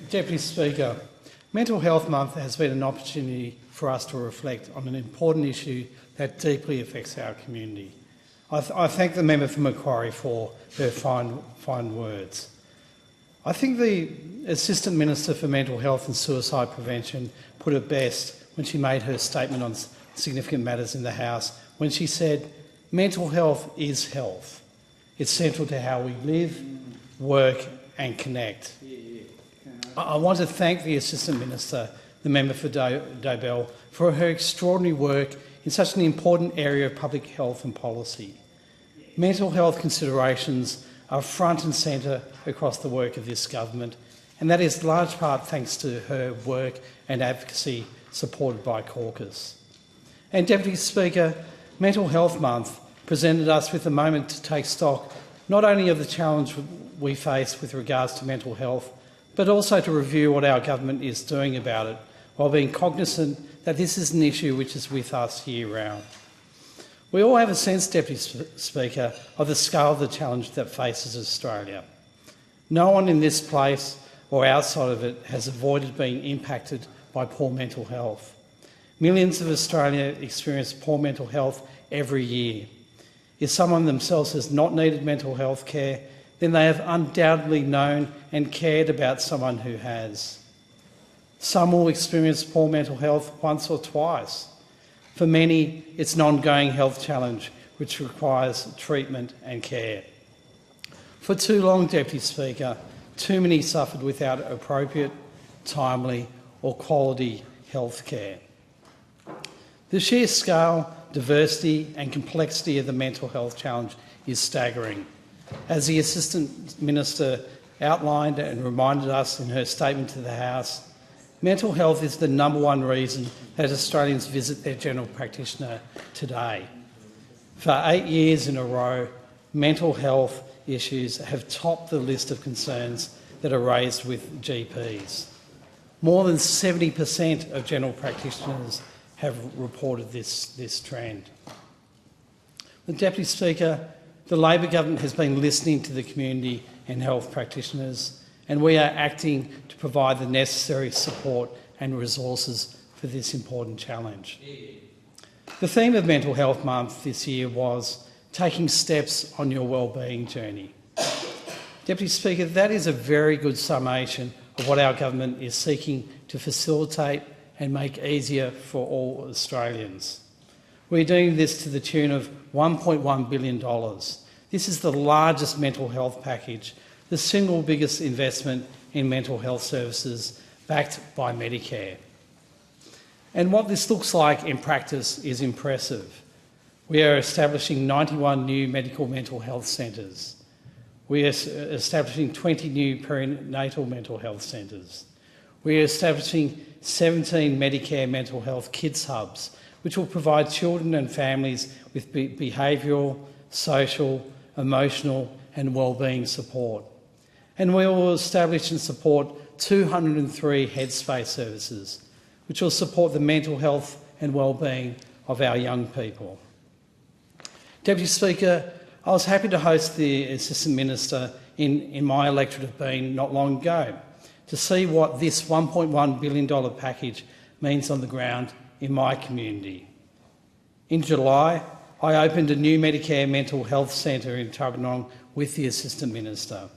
Deputy Speaker, Mental Health Month has been an opportunity for us to reflect on an important issue that deeply affects our community. I thank the member for Macquarie for her fine words. I think the Assistant Minister for Mental Health and Suicide Prevention put it best when she made her statement on significant matters in the House, when she said, mental health is health. It's central to how we live, work and connect. I want to thank the Assistant Minister, the member for Dobell, for her extraordinary work in such an important area of public health and policy. Mental health considerations are front and centre across the work of this government, and that is large part thanks to her work and advocacy supported by Caucus. And Deputy Speaker, Mental Health Month presented us with a moment to take stock not only of the challenge we face with regards to mental health, but also to review what our government is doing about it, while being cognisant that this is an issue which is with us year-round. We all have a sense, Deputy Speaker, of the scale of the challenge that faces Australia. No one in this place or outside of it has avoided being impacted by poor mental health. Millions of Australians experience poor mental health every year. If someone themselves has not needed mental health care, then they have undoubtedly known and cared about someone who has. Some will experience poor mental health once or twice. For many, it's an ongoing health challenge which requires treatment and care. For too long, Deputy Speaker, too many suffered without appropriate, timely or quality health care. The sheer scale, diversity and complexity of the mental health challenge is staggering. As the Assistant Minister outlined and reminded us in her statement to the House, mental health is the #1 reason that Australians visit their general practitioner today. For 8 years in a row, mental health issues have topped the list of concerns that are raised with GPs. More than 70% of general practitioners have reported this trend. The Deputy Speaker, the Labor government has been listening to the community and health practitioners, and we are acting to provide the necessary support and resources for this important challenge. The theme of Mental Health Month this year was taking steps on your wellbeing journey. Deputy Speaker, that is a very good summation of what our government is seeking to facilitate and make easier for all Australians. We're doing this to the tune of $1.1 billion. This is the largest mental health package, the single biggest investment in mental health services backed by Medicare. And what this looks like in practice is impressive. We are establishing 91 new medical mental health centres. We are establishing 20 new perinatal mental health centres. We are establishing 17 Medicare mental health kids hubs, which will provide children and families with behavioural, social, emotional and wellbeing support. And we will establish and support 203 Headspace services, which will support the mental health and wellbeing of our young people. Deputy Speaker, I was happy to host the Assistant Minister in my electorate of Bean not long ago to see what this $1.1 billion package means on the ground in my community. In July, I opened a new Medicare mental health centre in Tuggeranong with the Assistant Minister.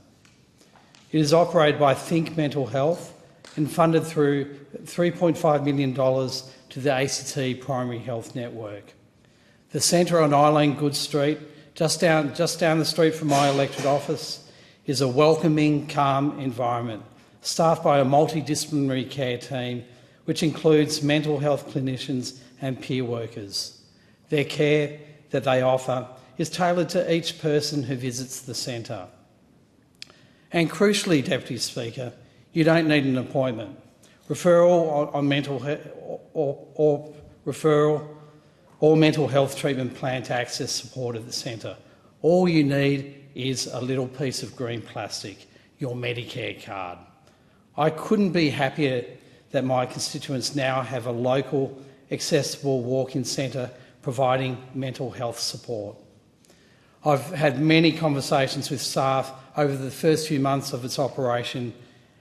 It is operated by Think Mental Health and funded through $3.5 million to the ACT Primary Health Network. The centre on Eileen Good Street, just down the street from my electorate office, is a welcoming, calm environment, staffed by a multidisciplinary care team which includes mental health clinicians and peer workers. Their care that they offer is tailored to each person who visits the centre. And crucially, Deputy Speaker, you don't need an appointment, referral on mental or referral or mental health treatment plan to access support at the centre. All you need is a little piece of green plastic, your Medicare card. I couldn't be happier that my constituents now have a local, accessible walk-in centre providing mental health support. I've had many conversations with staff over the first few months of its operation,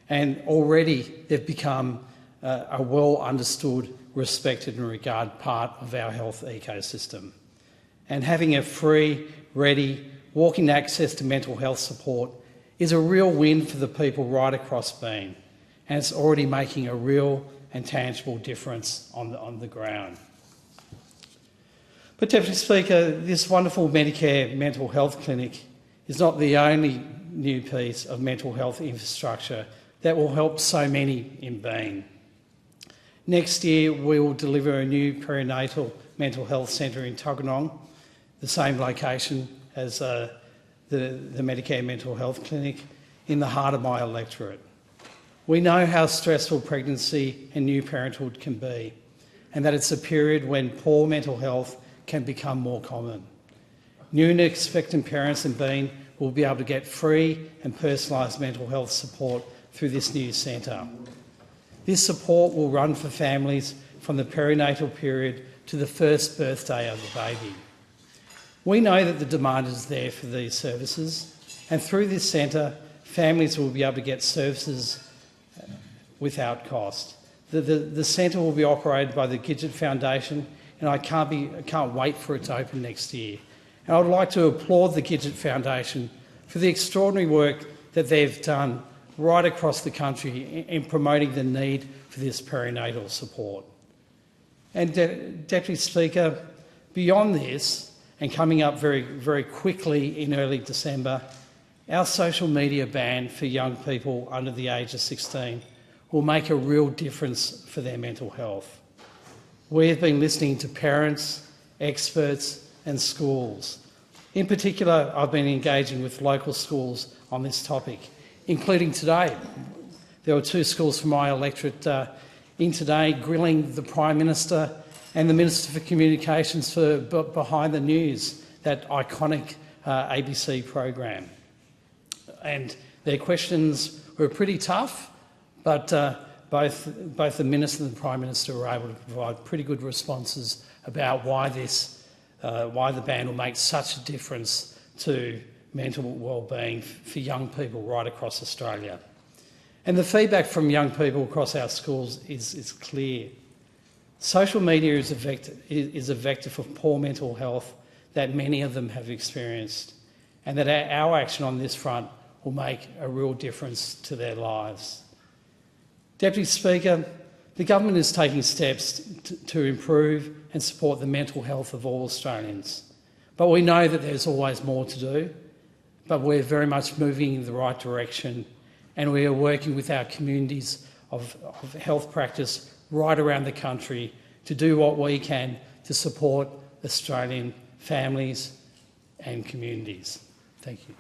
and already they've become a well-understood, respected and regarded part of our health ecosystem. And having a free, ready, walk-in access to mental health support is a real win for the people right across Bean, and it's already making a real and tangible difference on the ground. But Deputy Speaker, this wonderful Medicare mental health clinic is not the only new piece of mental health infrastructure that will help so many in Bean. Next year we will deliver a new perinatal mental health centre in Tuggeranong, the same location as the Medicare mental health clinic, in the heart of my electorate. We know how stressful pregnancy and new parenthood can be, and that it's a period when poor mental health can become more common. New and expectant parents in Bean will be able to get free and personalised mental health support through this new centre. This support will run for families from the perinatal period to the first birthday of the baby. We know that the demand is there for these services, and through this centre, families will be able to get services without cost. The centre will be operated by the Gidget Foundation, and I can't wait for it to open next year. And I would like to applaud the Gidget Foundation for the extraordinary work that they've done right across the country in promoting the need for this perinatal support. And Deputy Speaker, beyond this, and coming up very, very quickly in early December, our social media ban for young people under the age of 16 will make a real difference for their mental health. We have been listening to parents, experts and schools. In particular, I've been engaging with local schools on this topic, including today. There were 2 schools from my electorate in today grilling the Prime Minister and the Minister for Communications for Behind the News, that iconic ABC program. And their questions were pretty tough, but both the Minister and the Prime Minister were able to provide pretty good responses about why the ban will make such a difference to mental wellbeing for young people right across Australia. And the feedback from young people across our schools is clear. Social media is a vector for poor mental health that many of them have experienced, and that our action on this front will make a real difference to their lives. Deputy Speaker, the government is taking steps to improve and support the mental health of all Australians. But we know that there's always more to do, but we're very much moving in the right direction, and we are working with our communities of health practice right around the country to do what we can to support Australian families and communities. Thank you.